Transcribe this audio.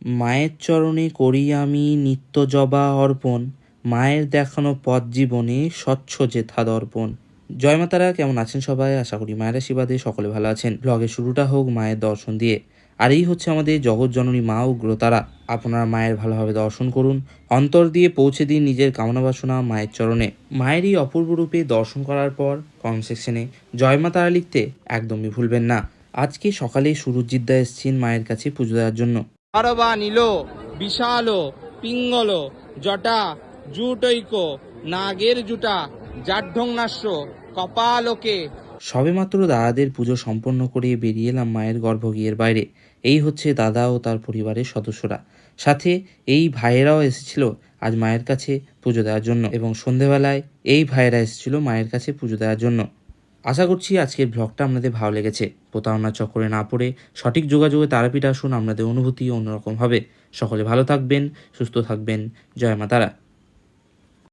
মায়ের চরণে করি আমি নিত্য জবা অর্পণ, মায়ের দেখানো পথ জীবনে স্বচ্ছ যেথা দর্পণ। জয় মাতারা, কেমন আছেন সবাই? আশা করি মায়ের আশীর্বাদে সকলে ভালো আছেন। ব্লগের শুরুটা হোক মায়ের দর্শন দিয়ে। আর এই হচ্ছে আমাদের জগৎ জননী মা উগ্রতারা। আপনারা মায়ের ভালোভাবে দর্শন করুন, অন্তর দিয়ে পৌঁছে দিন নিজের কামনা বাসনা মায়ের চরণে। মায়ের এই অপূর্ব রূপে দর্শন করার পর কমেন্ট সেকশনে জয় মা তারা লিখতে একদমই ভুলবেন না। আজকে সকালে সুরজিৎদা এসেছেন মায়ের কাছে পুজো দেওয়ার জন্য। আরবা নীল বিশাল পিঙ্গল জটা জুটৈক নাগের জুটা জাঢ্যংনাস্য কপালকে। সবেমাত্র দাদাদের পুজো সম্পন্ন করে বেরিয়ে এলাম মায়ের গর্ভগৃহের বাইরে। এই হচ্ছে দাদা ও তার পরিবারের সদস্যরা, সাথে এই ভাইয়েরাও এসেছিল আজ মায়ের কাছে পুজো দেওয়ার জন্য, এবং সন্ধেবেলায় এই ভাইয়েরা এসেছিল মায়ের কাছে পুজো দেওয়ার জন্য। আশা করছি আজকের ব্লগটা আপনাদের ভালো লেগেছে। প্রতারণার চক্করে না পড়ে সঠিক যোগাযোগে তারাপীঠ আসুন, আপনাদের অনুভূতি অন্যরকম হবে। সকলে ভালো থাকবেন, সুস্থ থাকবেন। জয় মা তারা।